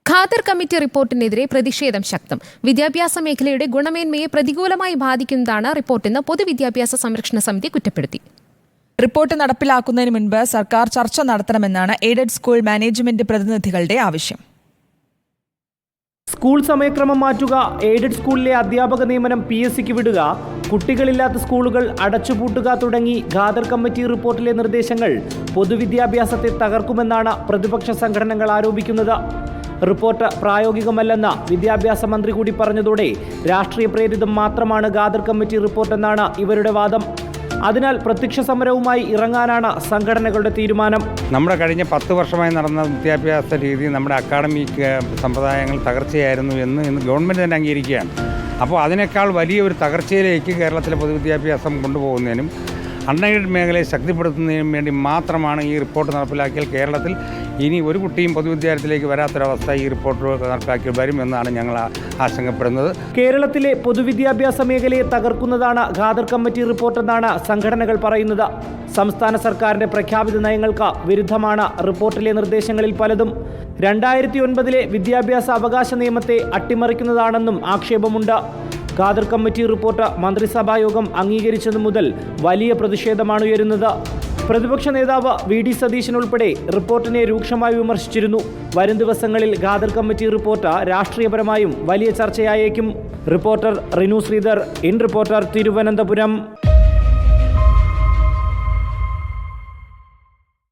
Khader committee റിപ്പോർട്ടിനെതിരെ പ്രതിഷേധം ശക്തം. വിദ്യാഭ്യാസ മേഖലയുടെ ഗുണമേന്മയെ പ്രതികൂലമായി ബാധിക്കുന്നതാണ് റിപ്പോർട്ടെന്ന് പൊതുവിദ്യാഭ്യാസ സംരക്ഷണ സമിതി കുറ്റപ്പെടുത്തി. റിപ്പോർട്ട് നടപ്പിലാക്കുന്നതിന് മുൻപ് സർക്കാർ ചർച്ച നടത്തണമെന്നാണ് എയ്ഡഡ് സ്കൂൾ മാനേജ്മെന്റ് പ്രതിനിധികളുടെ ആവശ്യം. സ്കൂൾ സമയക്രമം മാറ്റുക, എയ്ഡഡ് സ്കൂളിലെ അധ്യാപക നിയമനം PSCക്ക് വിടുക, കുട്ടികളില്ലാത്ത സ്കൂളുകൾ അടച്ചുപൂട്ടുക തുടങ്ങി ഖാദർ കമ്മിറ്റി റിപ്പോർട്ടിലെ നിർദ്ദേശങ്ങൾ പൊതുവിദ്യാഭ്യാസത്തെ തകർക്കുമെന്നാണ് പ്രതിപക്ഷ സംഘടനകൾ ആരോപിക്കുന്നത്. റിപ്പോർട്ട് പ്രായോഗികമല്ലെന്ന് വിദ്യാഭ്യാസ മന്ത്രി കൂടി പറഞ്ഞതോടെ രാഷ്ട്രീയ പ്രേരിതം മാത്രമാണ് ഖാദർ കമ്മിറ്റി റിപ്പോർട്ടെന്നാണ് ഇവരുടെ വാദം. അതിനാൽ പ്രത്യക്ഷ സമരവുമായി ഇറങ്ങാനാണ് സംഘടനകളുടെ തീരുമാനം. നമ്മുടെ കഴിഞ്ഞ 10 വർഷമായി നടന്ന വിദ്യാഭ്യാസ രീതി, നമ്മുടെ അക്കാഡമിക് സമ്പ്രദായങ്ങൾ തകർച്ചയായിരുന്നു എന്ന് ഇന്ന് ഗവൺമെൻറ് തന്നെ അംഗീകരിക്കുകയാണ്. അപ്പോൾ അതിനേക്കാൾ വലിയൊരു തകർച്ചയിലേക്ക് കേരളത്തിലെ പൊതുവിദ്യാഭ്യാസം കൊണ്ടുപോകുന്നതിനും അൺഎയ്ഡഡ് മേഖലയെ ശക്തിപ്പെടുത്തുന്നതിനും വേണ്ടി മാത്രമാണ് ഈ റിപ്പോർട്ട് നടപ്പിലാക്കിയാൽ കേരളത്തിൽ ഇനി ഒരു കുട്ടിയും പൊതുവിദ്യാലയത്തിലേക്ക് വരാത്തൊരവസ്ഥ ഈ റിപ്പോർട്ട് നടപ്പിലാക്കി വരുമെന്നാണ് ഞങ്ങൾ ആശങ്കപ്പെടുന്നത്. കേരളത്തിലെ പൊതുവിദ്യാഭ്യാസ മേഖലയെ തകർക്കുന്നതാണ് ഖാദർ കമ്മിറ്റി റിപ്പോർട്ടെന്നാണ് സംഘടനകൾ പറയുന്നത്. സംസ്ഥാന സർക്കാരിൻ്റെ പ്രഖ്യാപിത നയങ്ങൾക്ക് വിരുദ്ധമാണ് റിപ്പോർട്ടിലെ നിർദ്ദേശങ്ങളിൽ പലതും. 2009 വിദ്യാഭ്യാസ അവകാശ നിയമത്തെ അട്ടിമറിക്കുന്നതാണെന്നും ആക്ഷേപമുണ്ട്. ഖാദർ കമ്മിറ്റി റിപ്പോർട്ട് മന്ത്രിസഭാ യോഗം അംഗീകരിച്ചതു മുതൽ വലിയ പ്രതിഷേധമാണ് ഉയരുന്നത്. പ്രതിപക്ഷ നേതാവ് VD സതീശൻ ഉൾപ്പെടെ റിപ്പോർട്ടിനെ രൂക്ഷമായി വിമർശിച്ചിരുന്നു. വരും ദിവസങ്ങളിൽ ഖാദർ കമ്മിറ്റി റിപ്പോർട്ട് രാഷ്ട്രീയപരമായും വലിയ ചർച്ചയായേക്കും. Reporter Rinu Sreedhar, in reporter, Thiruvananthapuram.